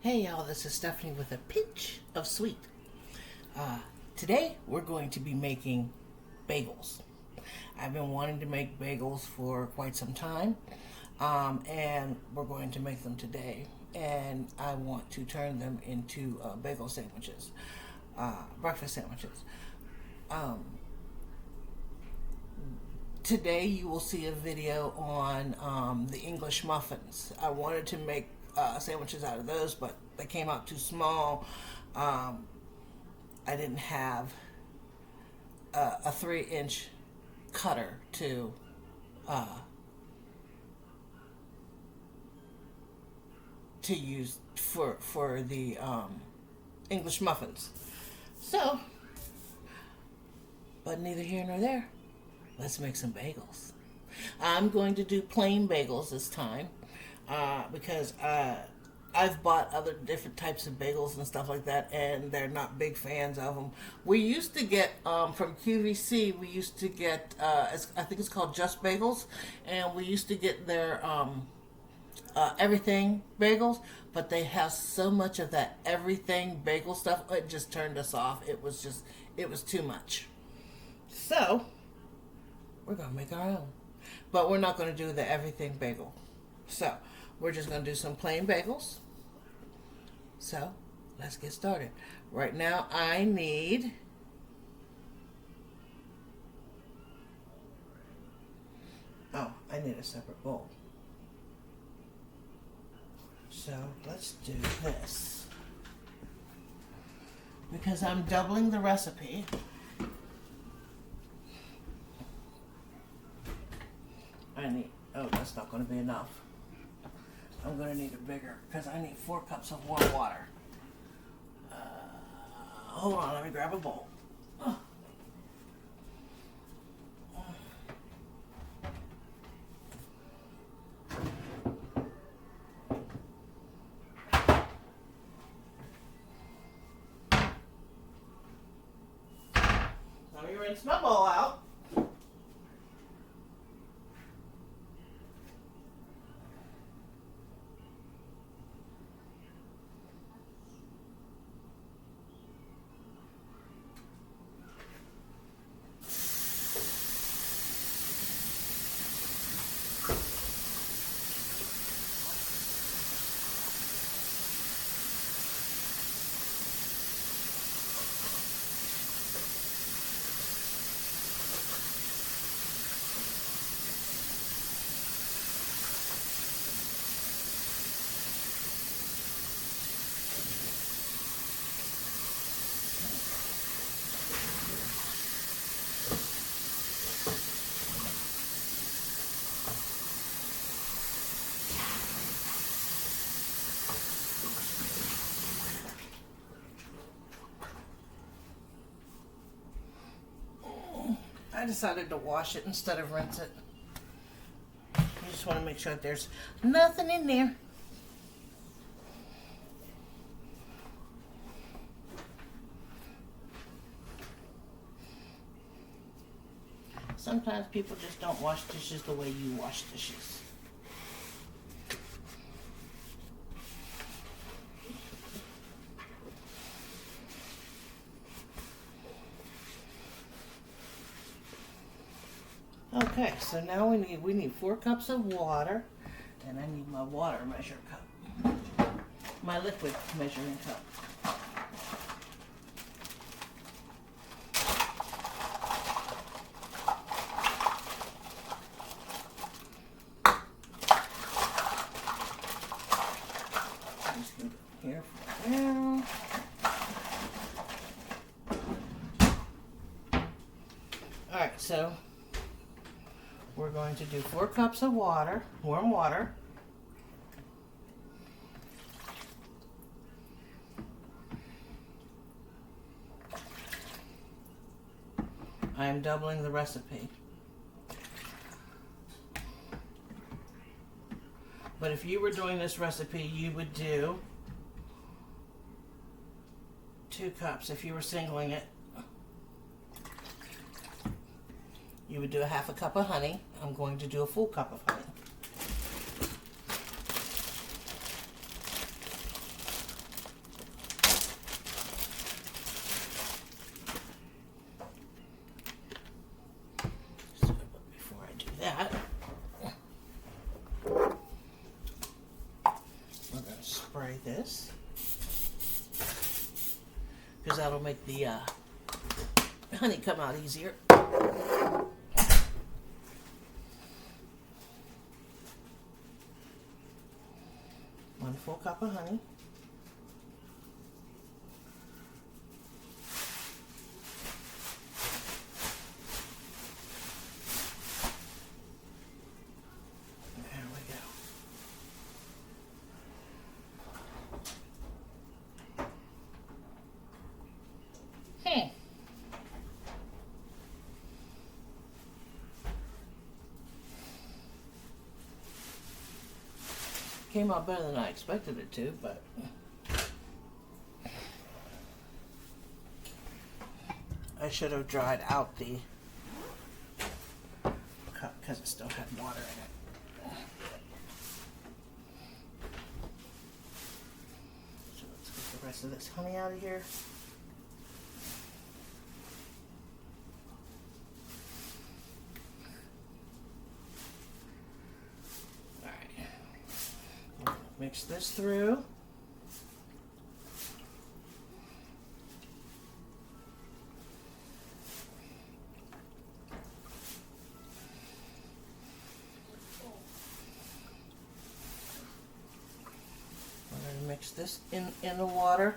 Hey y'all, this is Stephanie with a pinch of sweet. Today we're going to be making bagels. I've been wanting to make bagels for quite some time, and we're going to make them today. And I want to turn them into bagel sandwiches, breakfast sandwiches. Today you will see a video on the English muffins. I wanted to make sandwiches out of those, but they came out too small. I didn't have a 3-inch cutter to use for the English muffins. So, but neither here nor there. Let's make some bagels. I'm going to do plain bagels this time. Because I've bought other different types of bagels and stuff like that, and they're not big fans of them. We used to get, from QVC, we used to get, I think it's called Just Bagels, and we used to get their everything bagels, but they have so much of that everything bagel stuff, it just turned us off. It was too much. So, we're going to make our own. But we're not going to do the everything bagel. So, we're just going to do some plain bagels. So, let's get started. Right now, I need a separate bowl. So, let's do this. Because I'm doubling the recipe. That's not going to be enough. I'm going to need it bigger because I need 4 cups of warm water. Hold on, let me grab a bowl. Let me rinse my bowl out. I decided to wash it instead of rinse it. I just want to make sure that there's nothing in there. Sometimes people just don't wash dishes the way you wash dishes. Okay, so now we need 4 cups of water, and I need my water measure cup, my liquid measuring cup. I'm just going to go here for now. All right, so we're going to do 4 cups of water, warm water. I am doubling the recipe. But if you were doing this recipe, you would do 2 cups. If you were singling it, you would do a half a cup of honey. I'm going to do a full cup of honey. We're going to spray this because that'll make the honey come out easier. 1 full cup of honey. There we go. Came out better than I expected it to, but I should have dried out the cup because it still had water in it. So let's get the rest of this honey out of here. Mix this through. We're going to mix this in the water.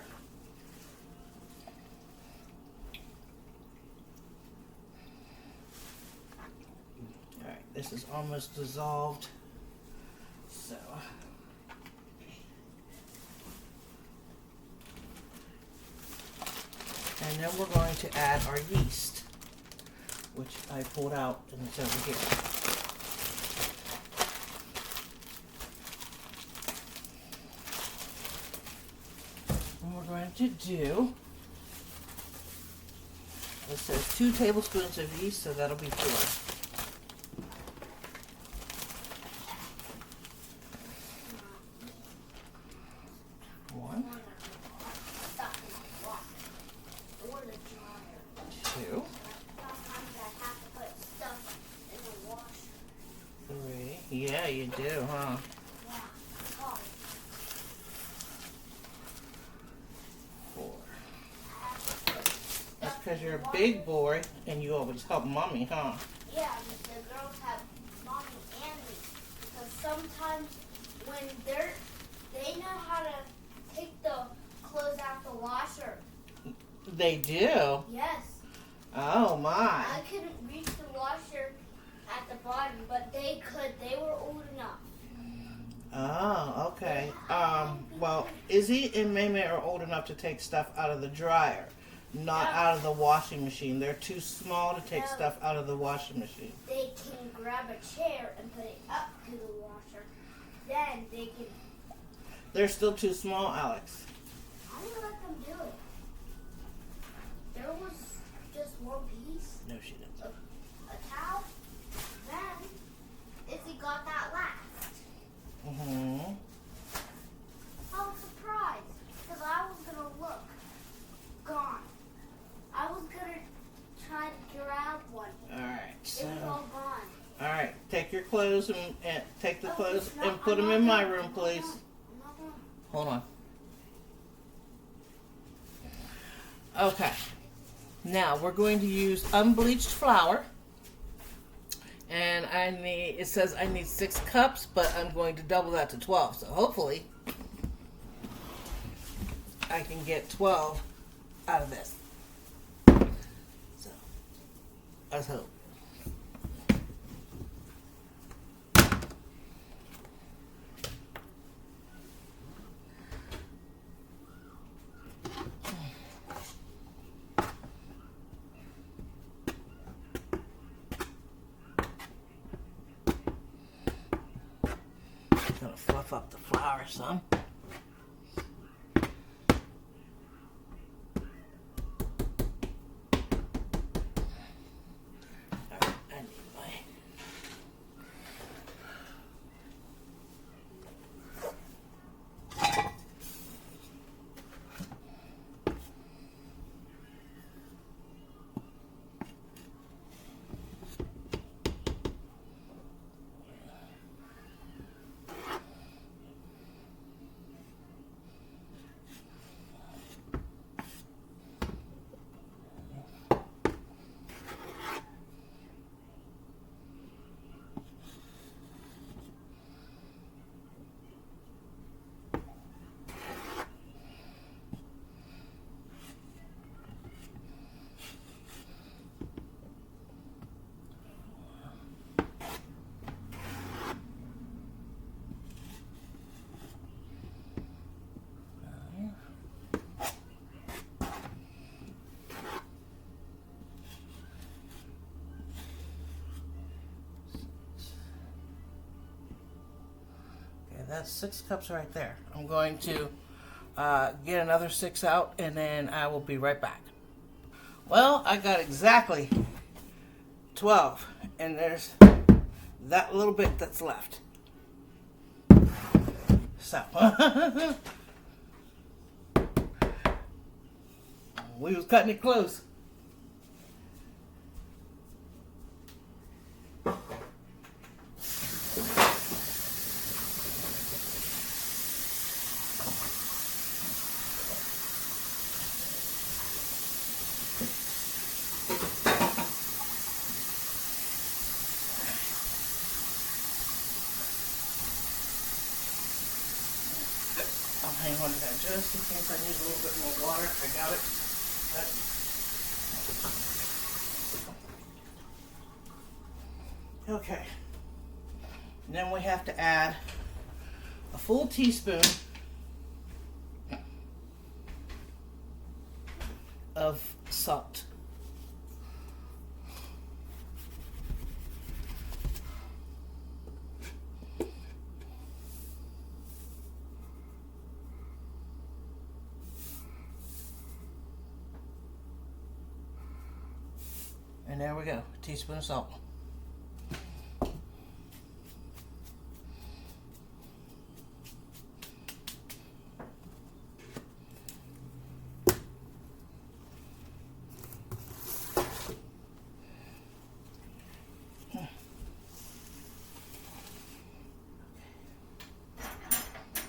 All right, this is almost dissolved. So and then we're going to add our yeast, which I pulled out and it's over here. And we're going to do, it says 2 tablespoons of yeast, so that'll be 4. Yeah, you do, huh? Yeah. 4. That's because you're a big boy and you always help mommy, huh? Yeah, the girls have mommy and me. Because sometimes when they know how to take the clothes out the washer. They do? Yes. Oh my. I couldn't reach the washer at the bottom, but they could. They were old enough. Oh, okay. Well, Izzy and Maymay are old enough to take stuff out of the dryer, not out of the washing machine. They're too small to take stuff out of the washing machine. They can grab a chair and put it up to the washer. Then they can... They're still too small, Alex. I didn't let them do it. There was just one piece. No, she didn't. A towel. Then Izzy got that last. Mm-hmm. I was surprised because I was going to look. Gone. I was going to try to grab one. Alright, so... It was all gone. Alright, take your clothes and take the clothes and put them in my room, please. Hold on. Okay. Now we're going to use unbleached flour. And it says I need 6 cups, but I'm going to double that to 12. So hopefully I can get 12 out of this. So let's hope. Gonna fluff up the flour some. Alright, I need my... that's 6 cups right there. I'm going to get another 6 out, and then I will be right back. Well, I got exactly 12, and there's that little bit that's left. So, we was cutting it close. I'll hang on to that just in case I need a little bit more water. I got it. Okay. And then we have to add a full teaspoon of salt. And there we go, a teaspoon of salt.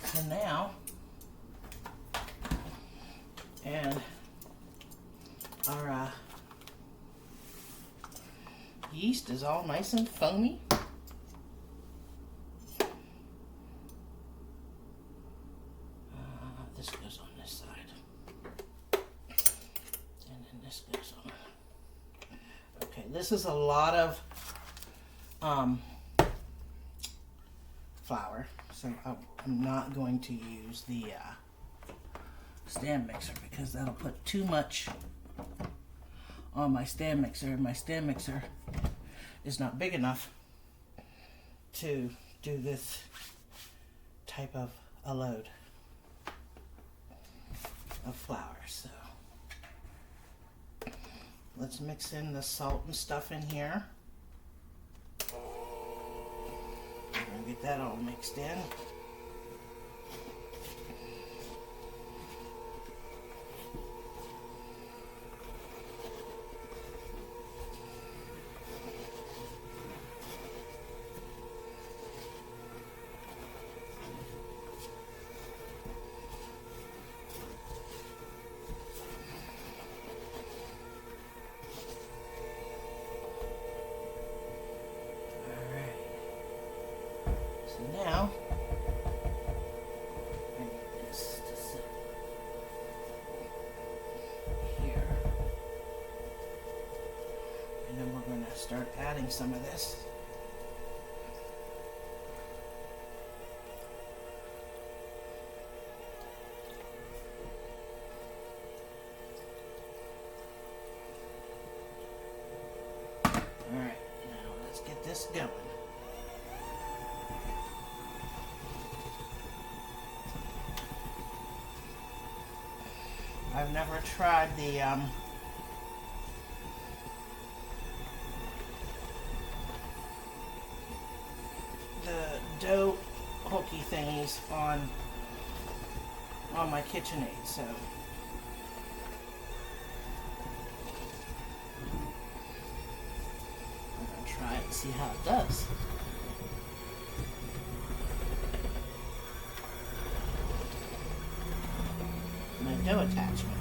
So now, and our yeast is all nice and foamy. This goes on this side. And then this goes on. Okay, this is a lot of flour, so I'm not going to use the stand mixer because that'll put too much on my stand mixer. My stand mixer is not big enough to do this type of a load of flour. So let's mix in the salt and stuff in here. And get that all mixed in. Now, I need this to sit here. And then we're going to start adding some of this. Alright, now let's get this going. I've never tried the dough hooky thingies on my KitchenAid, so I'm gonna try it and see how it does. My dough attachments.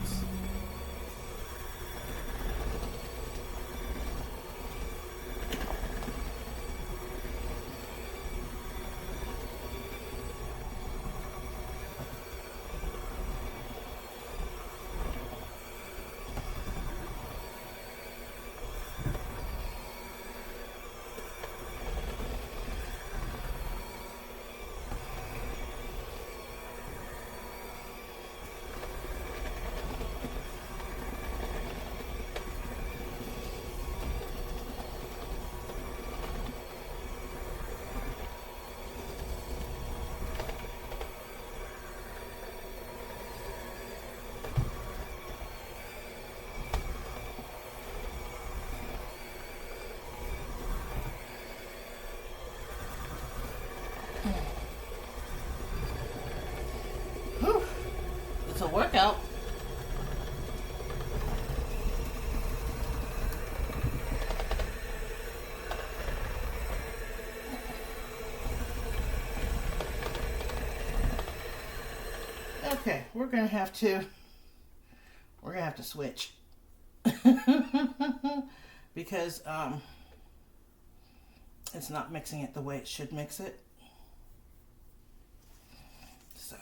workout. Okay, we're gonna have to switch because it's not mixing it the way it should mix it. So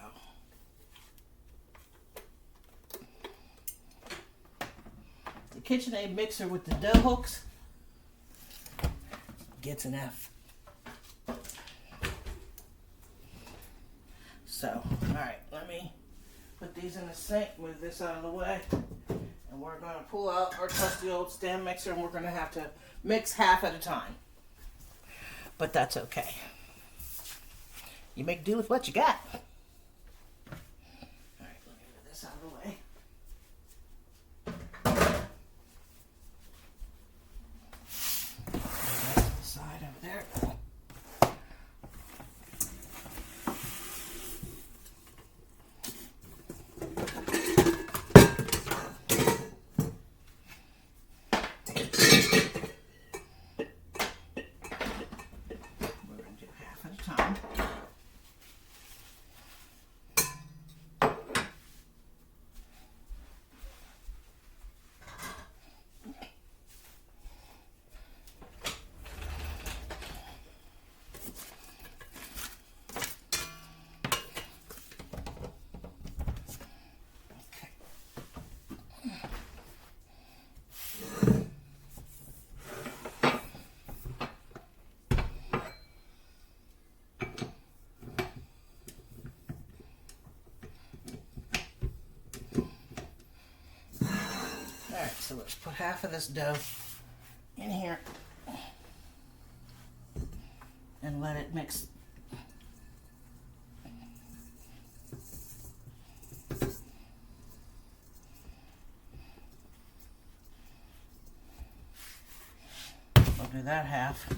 the KitchenAid mixer with the dough hooks gets an F. So, all right, let me put these in the sink, move this out of the way, and we're going to pull out our trusty old stand mixer, and we're going to have to mix half at a time. But that's okay. You make do with what you got. All right, let me move this out of the way. That's the side over there. Alright, so let's put half of this dough in here and let it mix. We'll do that half.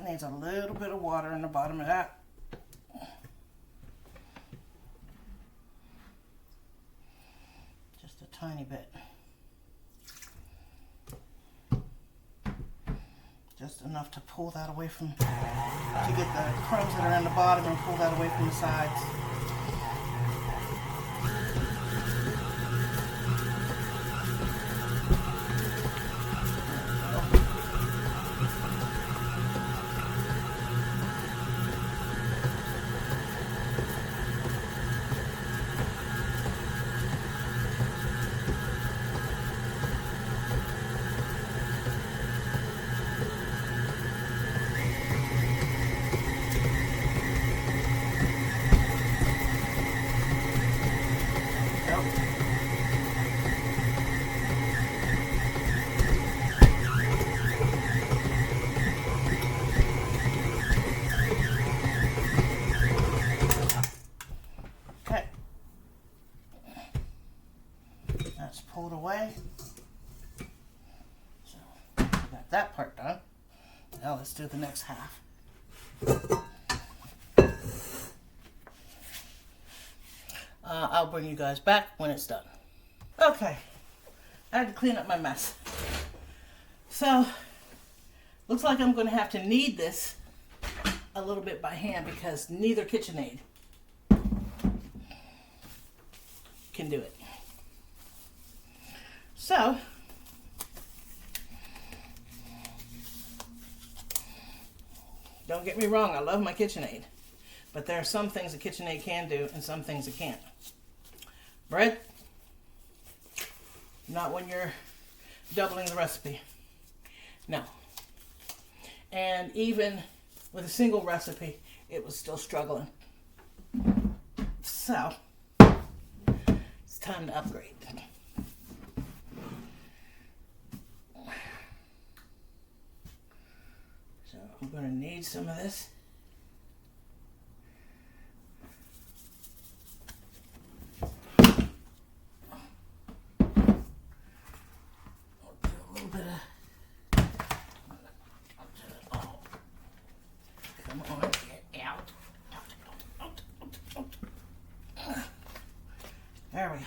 Needs a little bit of water in the bottom of that. Just a tiny bit. Just enough to pull that away from, to get the crumbs that are in the bottom and pull that away from the sides. Pulled away. So we got that part done. Now let's do the next half. bring you guys back when it's done. Okay, I had to clean up my mess. So, looks like I'm going to have to knead this a little bit by hand because neither KitchenAid can do it. So, don't get me wrong, I love my KitchenAid, but there are some things a KitchenAid can do and some things it can't. Bread, not when you're doubling the recipe. No. And even with a single recipe, it was still struggling. So, it's time to upgrade. So, I'm going to need some of this. There we go.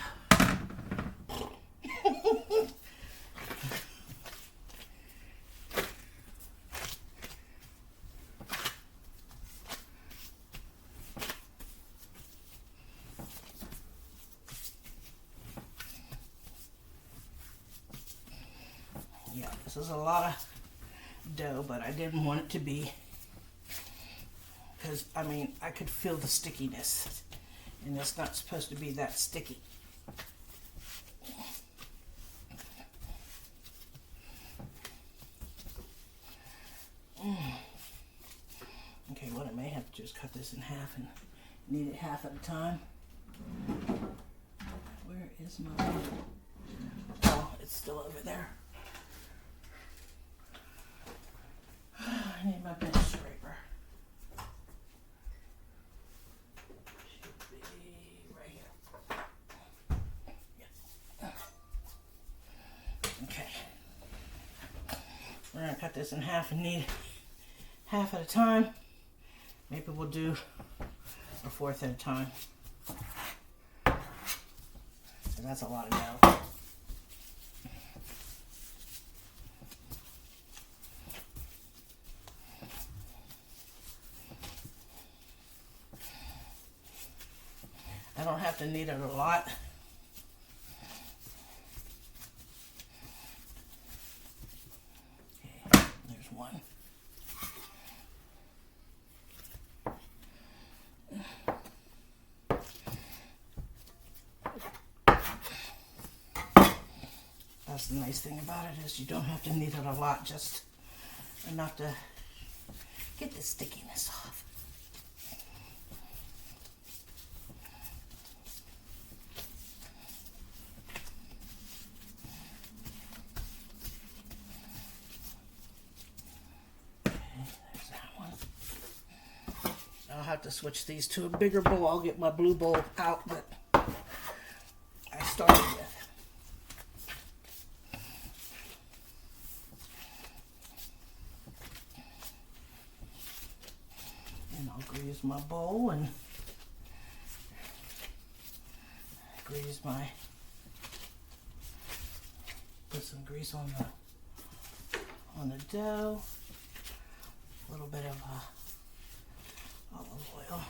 Yeah, this is a lot of dough, but I didn't want it to be, because I mean I could feel the stickiness. And it's not supposed to be that sticky. Okay, what I may have to do is cut this in half and knead it half at a time. Where is my... Oh, it's still over there. I need my bench scraper. We're going to cut this in half and knead half at a time. Maybe we'll do a fourth at a time. So that's a lot of dough. I don't have to knead it a lot. One. That's the nice thing about it is you don't have to knead it a lot, just enough to get the stickiness off. I'll have to switch these to a bigger bowl. I'll get my blue bowl out that I started with. And I'll grease my bowl and grease my, put some grease on the dough, a little bit of olive oil.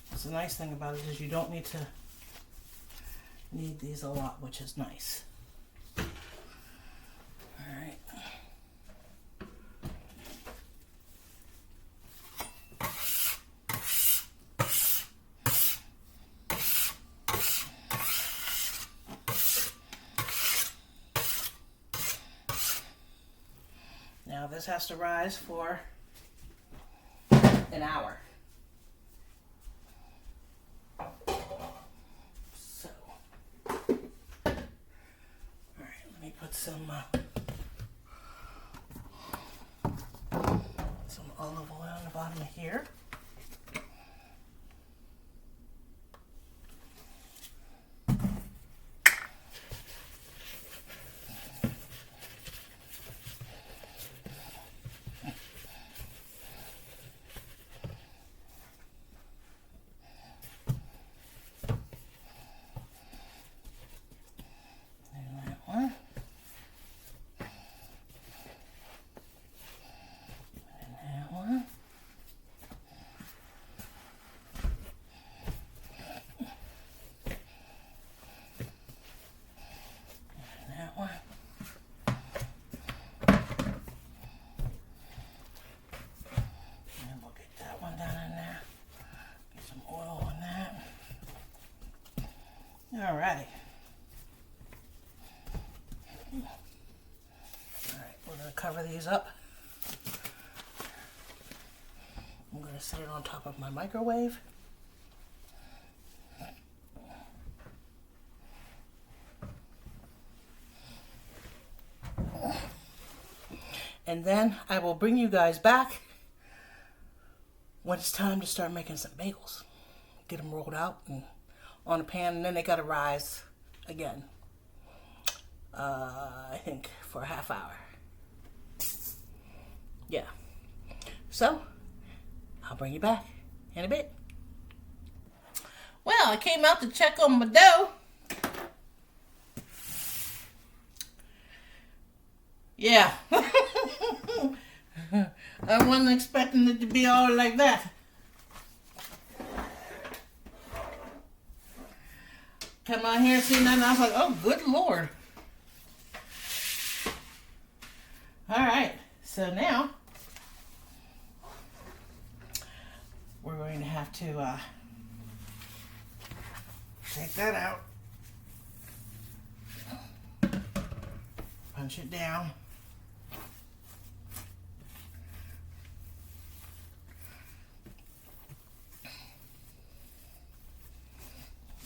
That's the nice thing about it is you don't need to knead these a lot, which is nice. Alright. Now this has to rise for an hour. So, all right, let me put some olive oil on the bottom of here. cover these up. I'm going to set it on top of my microwave. And then I will bring you guys back when it's time to start making some bagels. Get them rolled out and on a pan, and then they got to rise again. I think for a half hour. Yeah. So, I'll bring you back in a bit. Well, I came out to check on my dough. Yeah. I wasn't expecting it to be all like that. Come out here and see that, and I was like, oh, good Lord. All right, so now we're going to have to take that out, punch it down.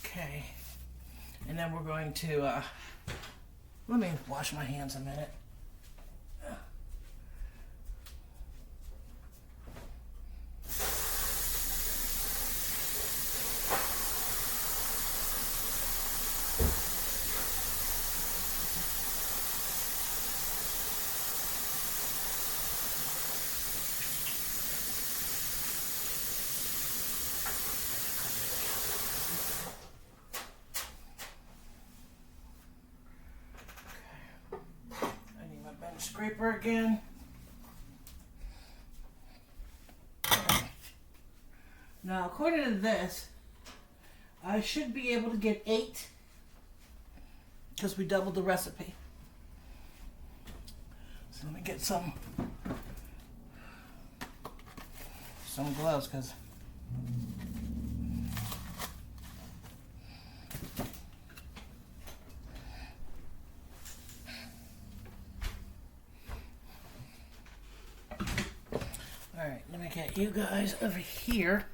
Okay, and then we're going to, let me wash my hands a minute. Scraper again. Now, according to this, I should be able to get 8 because we doubled the recipe. So let me get some gloves because alright, let me get you guys over here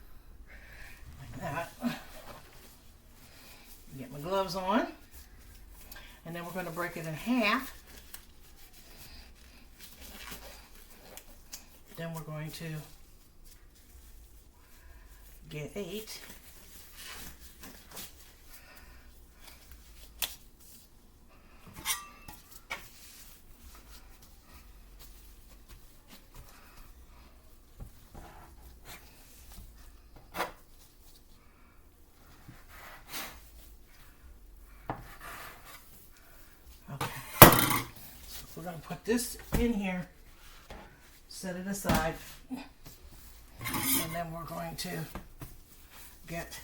like that. Get my gloves on. And then we're going to break it in half. Then we're going to get 8. We're going to put this in here, set it aside, and then we're going to get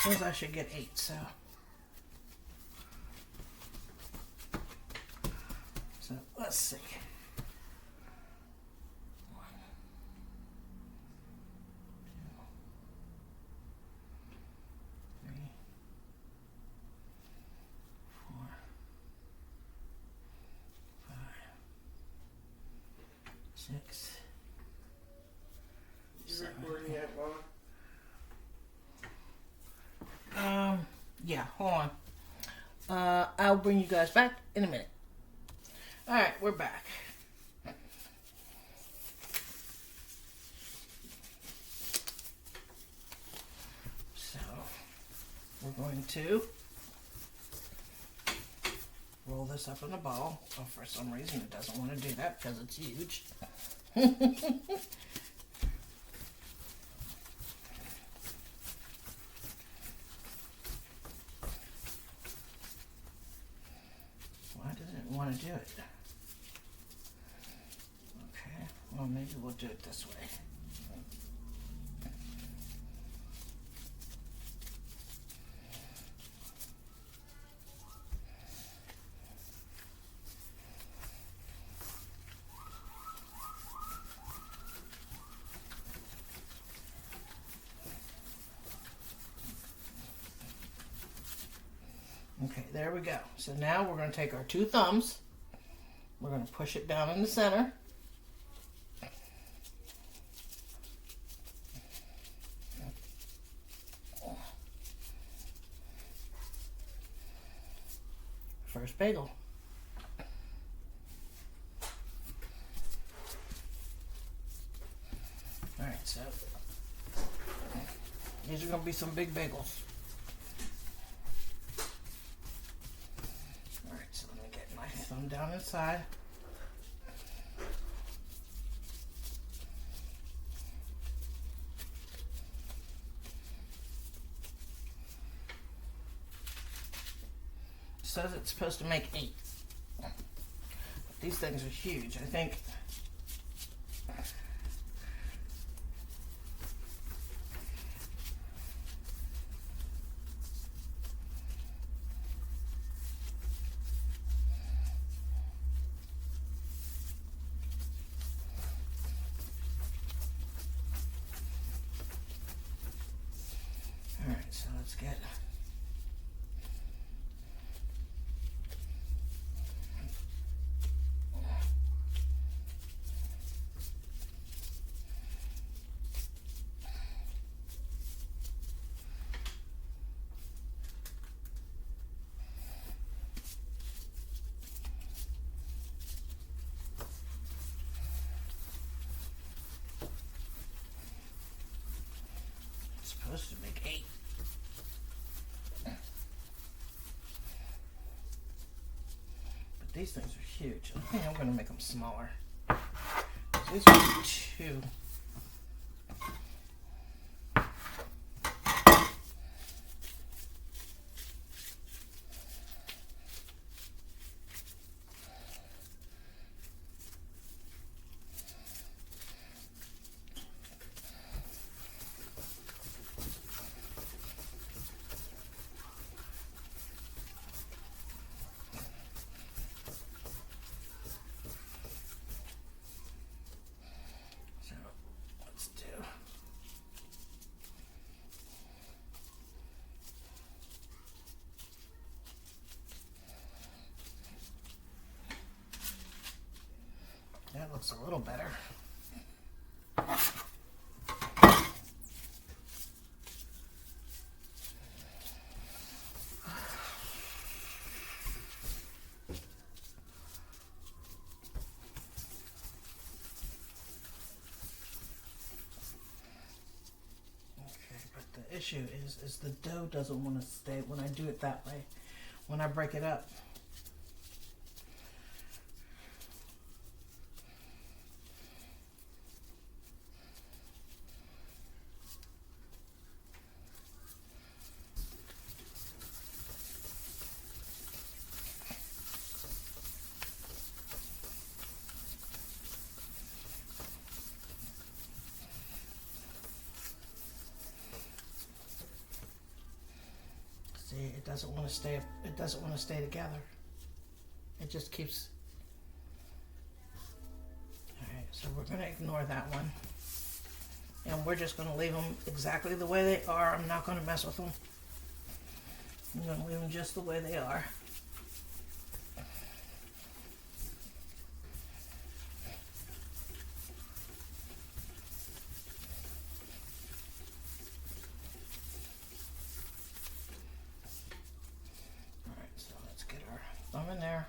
says I should get 8, so let's see. 1, 2, 3, 4, 5, 6, 7. Yeah, hold on. I'll bring you guys back in a minute. Alright, we're back. So, we're going to roll this up in a ball. Oh, for some reason it doesn't want to do that because it's huge. Why doesn't it want to do it? Okay, well maybe we'll do it this way. there we go. So now we're going to take our 2 thumbs. We're going to push it down in the center. First bagel. Alright, so these are going to be some big bagels. Alright, so let me get my thumb down inside. It says it's supposed to make 8. But these things are huge. I think alright, so let's get supposed to make 8. But these things are huge. I think I'm going to make them smaller. These are 2. That looks a little better. The issue is the dough doesn't want to stay when I do it that way, when I break it up. See, it doesn't want to stay. It doesn't want to stay together. It just keeps. All right, so we're going to ignore that one, and we're just going to leave them exactly the way they are. I'm not going to mess with them. I'm going to leave them just the way they are. Thumb in there.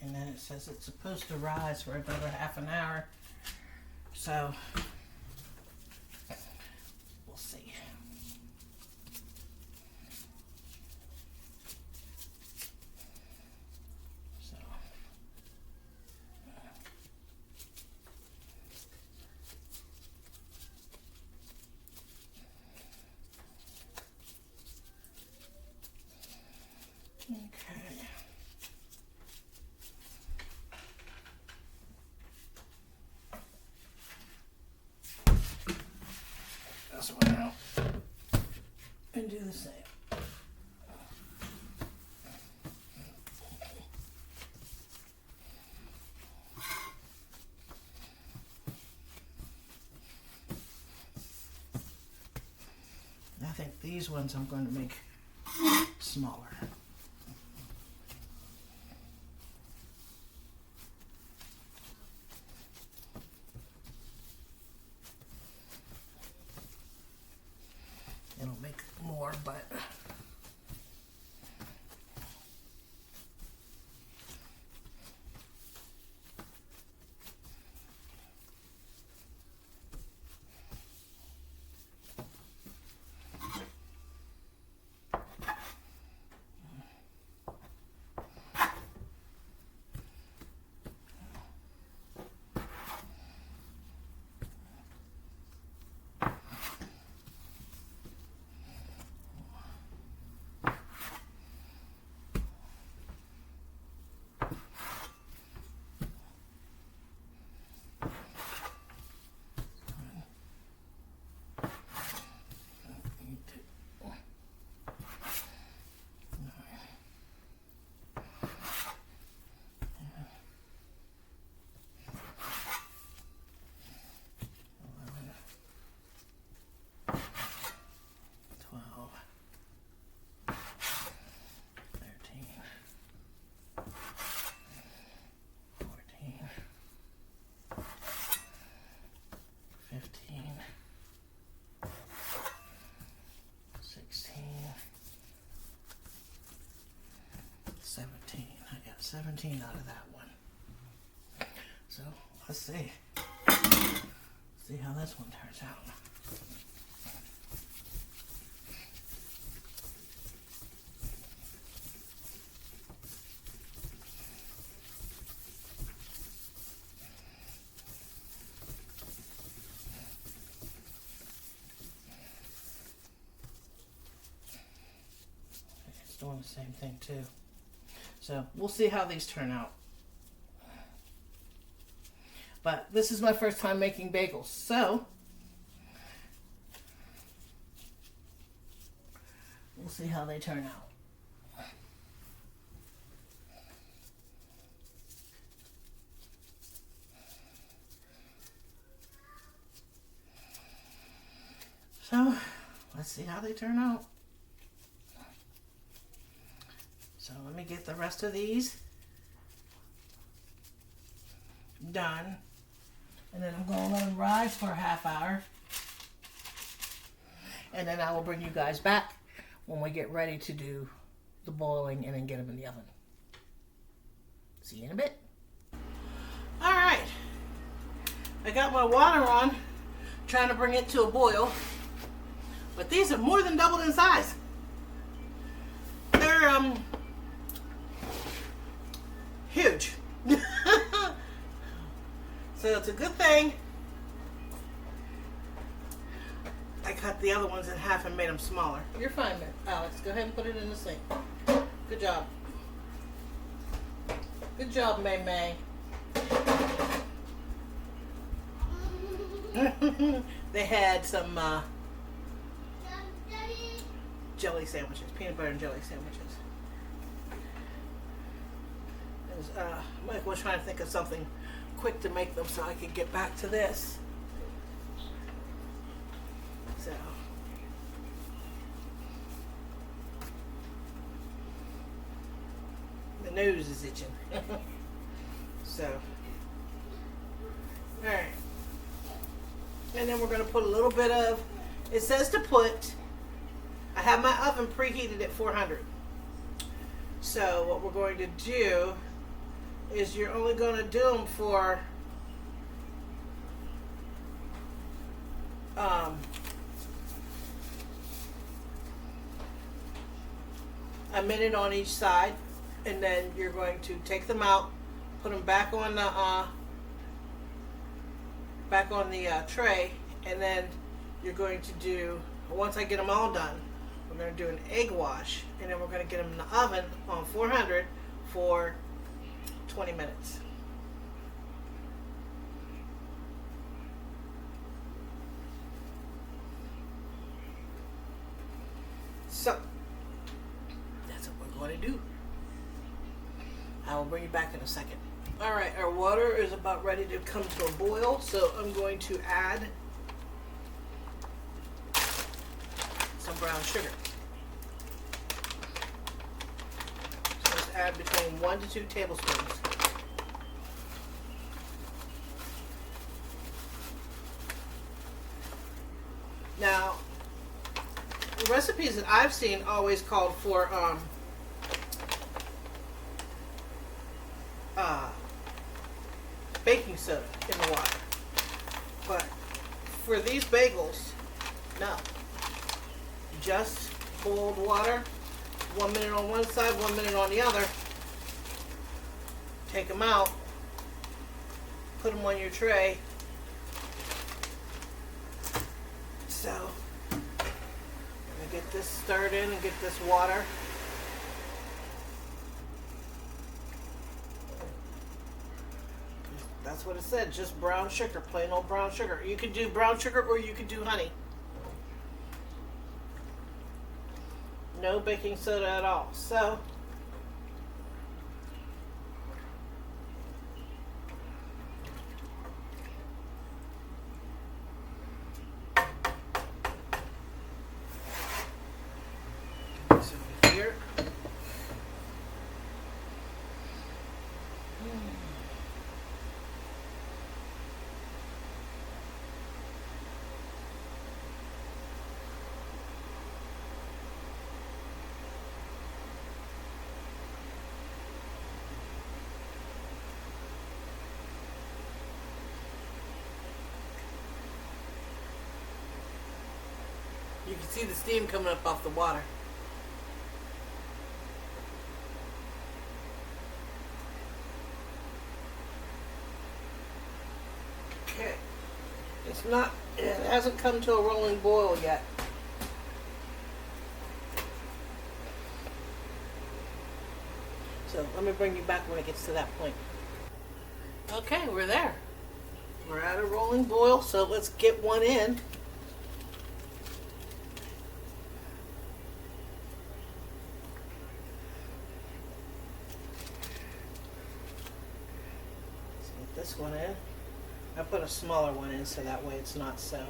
And then it says it's supposed to rise for another half an hour. So we'll see. So okay. This one out and do the same. I think these ones I'm going to make smaller. It'll make more, but I got 17 out of that one. So let's see. See how this one turns out. It's doing the same thing too. So we'll see how these turn out. But this is my first time making bagels, so we'll see how they turn out. So let's see how they turn out. So let me get the rest of these done. And then I'm going to let them rise for a half hour. And then I will bring you guys back when we get ready to do the boiling and then get them in the oven. See you in a bit. Alright. I got my water on, trying to bring it to a boil. But these are more than doubled in size. They're, huge. So it's a good thing I cut the other ones in half and made them smaller. You're fine, Alex. Go ahead and put it in the sink. Good job. Good job, May May. They had some jelly sandwiches, peanut butter and jelly sandwiches. Mike was trying to think of something quick to make them so I could get back to this. So the nose is itching. So alright. And then we're going to put a little bit of, it says to put, I have my oven preheated at 400. So what we're going to do is you're only going to do them for a minute on each side, and then you're going to take them out, put them back on the tray, and then you're going to do, once I get them all done, we're going to do an egg wash, and then we're going to get them in the oven on 400 for 20 minutes. So that's what we're going to do. I will bring you back in a second. All right, our water is about ready to come to a boil, so I'm going to add some brown sugar. So let's add between 1 to 2 tablespoons. Now, the recipes that I've seen always called for baking soda in the water, but for these bagels, no. Just boiled water, 1 minute on one side, 1 minute on the other. Take them out, put them on your tray. So, I'm gonna get this stirred in and get this water. That's what it said, just brown sugar, plain old brown sugar. You could do brown sugar or you could do honey. No baking soda at all. So, here. You can see the steam coming up off the water. Okay. It hasn't come to a rolling boil yet. So let me bring you back when it gets to that point. Okay, we're there. We're at a rolling boil, so let's get one in. This one in. I put a smaller one in so that way it's not so.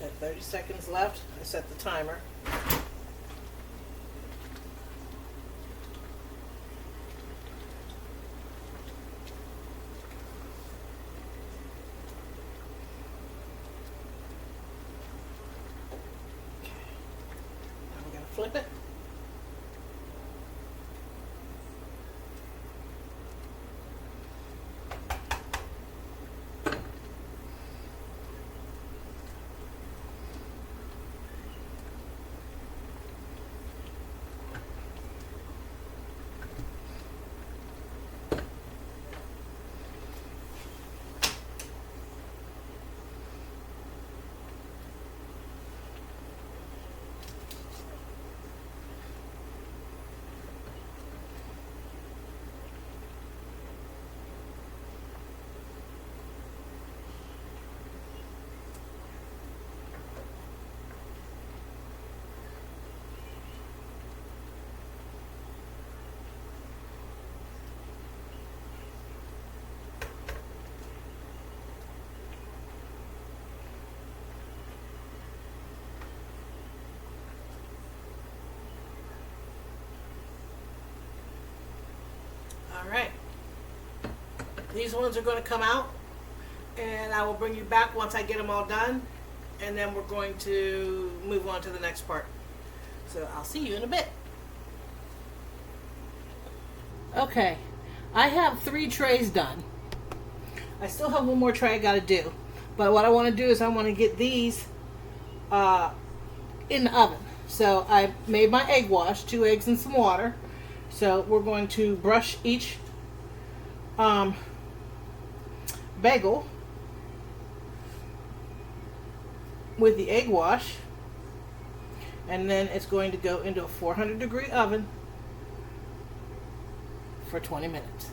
Got 30 seconds left. I set the timer. Okay. Now we're going to flip it. All right. These ones are going to come out, and I will bring you back once I get them all done, and then we're going to move on to the next part. So I'll see you in a bit. Okay, I have 3 trays done. I still have one more tray I got to do, but what I want to do is I want to get these in the oven. So I made my egg wash, 2 eggs and some water. So we're going to brush each bagel with the egg wash, and then it's going to go into a 400-degree oven for 20 minutes.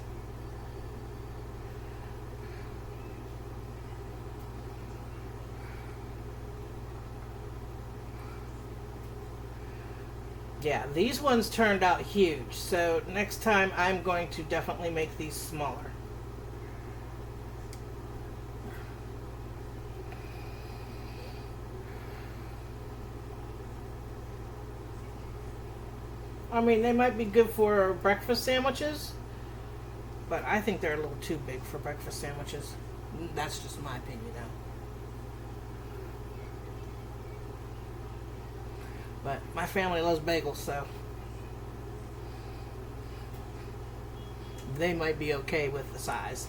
Yeah, these ones turned out huge, so next time I'm going to definitely make these smaller. I mean, they might be good for breakfast sandwiches, but I think they're a little too big for breakfast sandwiches. That's just my opinion now. But my family loves bagels, so they might be okay with the size.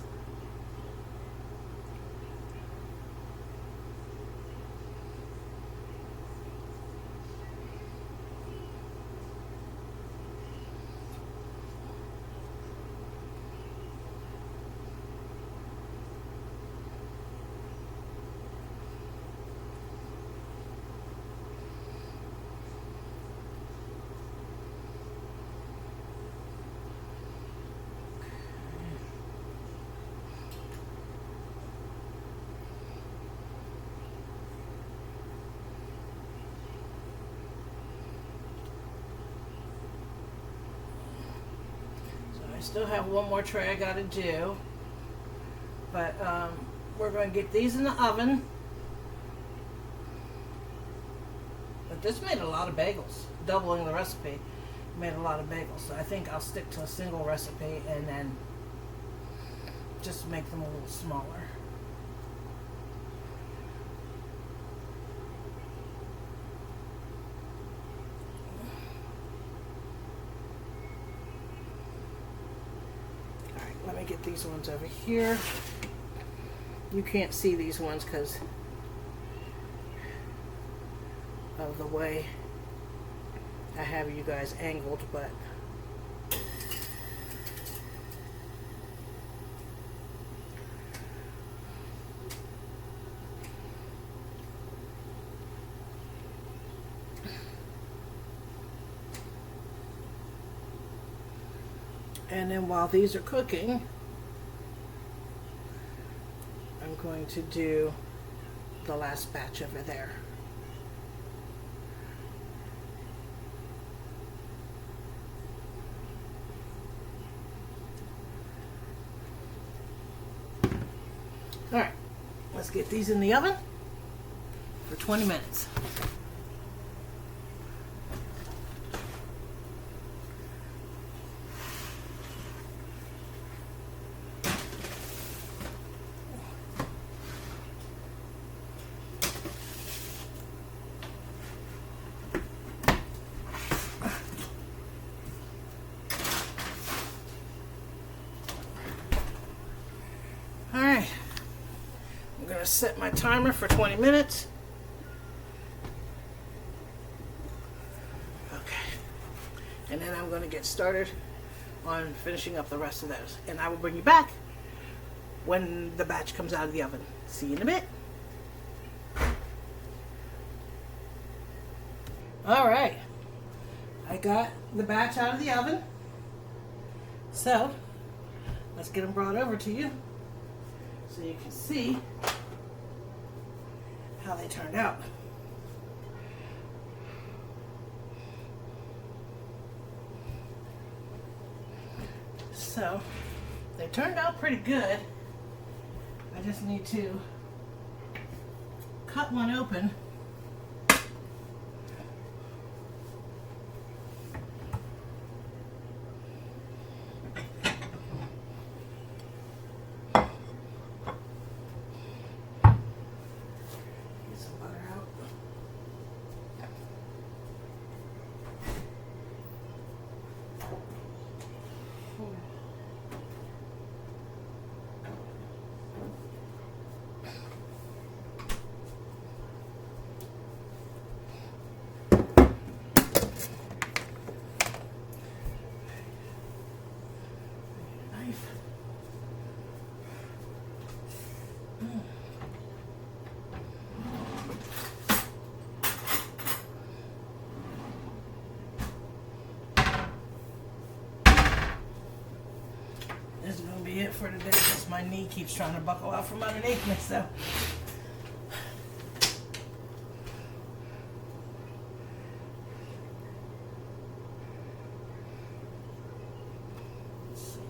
I still have one more tray I gotta do, but we're going to get these in the oven. But this made a lot of bagels, doubling the recipe. Made a lot of bagels, so I think I'll stick to a single recipe and then just make them a little smaller. Let me get these ones over here. You can't see these ones because of the way I have you guys angled, but and then while these are cooking, I'm going to do the last batch over there. All right, let's get these in the oven for 20 minutes. Set my timer for 20 minutes. Okay. And then I'm going to get started on finishing up the rest of those. And I will bring you back when the batch comes out of the oven. See you in a bit. All right. I got the batch out of the oven. So, let's get them brought over to you so you can see how they turned out. So they turned out pretty good. I just need to cut one open . keeps trying to buckle out from underneath me, so. Let's see.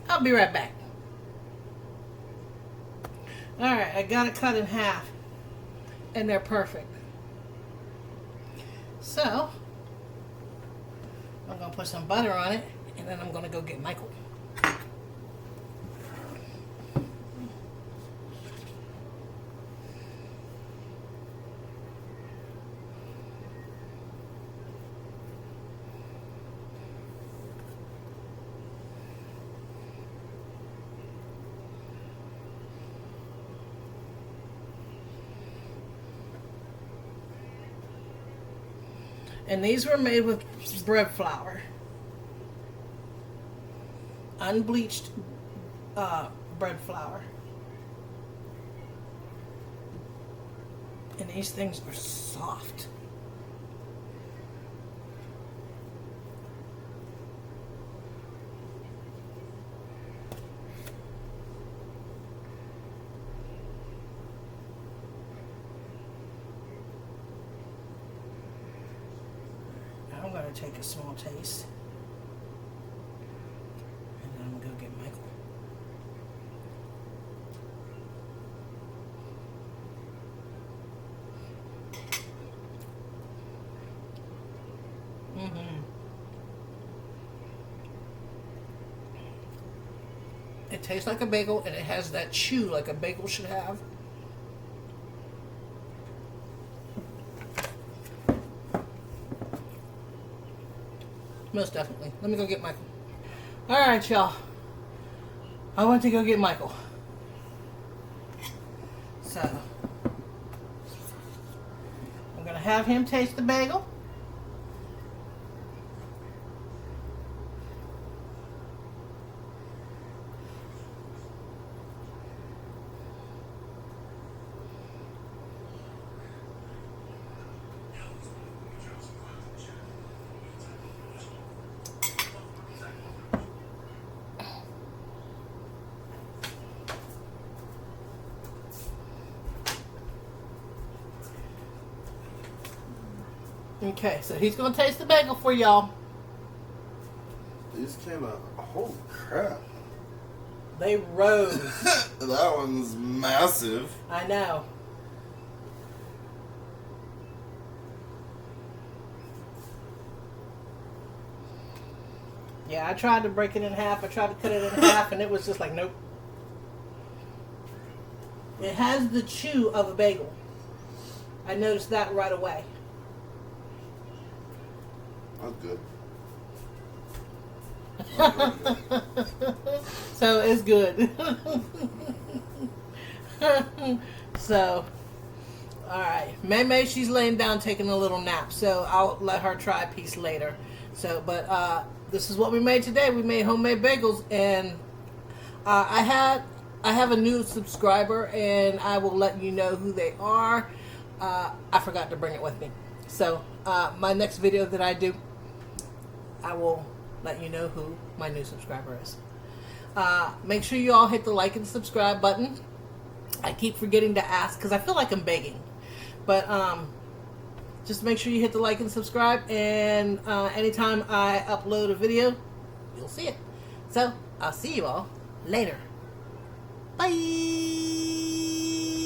I'll be right back. Alright, I got it cut in half. And they're perfect. So, I'm going to put some butter on it. And then I'm going to go get Michael. And these were made with bread flour. Unbleached bread flour. And these things are soft. I'm going to take a small taste. And then I'm going to go get Michael. It tastes like a bagel, and it has that chew like a bagel should have. Most definitely. Let me go get Michael. Alright, y'all. I went to go get Michael. So, I'm going to have him taste the bagel. Okay, so he's going to taste the bagel for y'all. These came out. Holy crap. They rose. That one's massive. I know. Yeah, I tried to break it in half. I tried to cut it in half, and it was just like, nope. It has the chew of a bagel. I noticed that right away. That's good. So it's good. So, alright. May she's laying down taking a little nap, so I'll let her try a piece later. So, but this is what we made today. We made homemade bagels, and I have a new subscriber, and I will let you know who they are. I forgot to bring it with me. So, my next video that I do, I will let you know who my new subscriber is. Make sure you all hit the like and subscribe button. I keep forgetting to ask because I feel like I'm begging. But just make sure you hit the like and subscribe. And anytime I upload a video, you'll see it. So, I'll see you all later. Bye!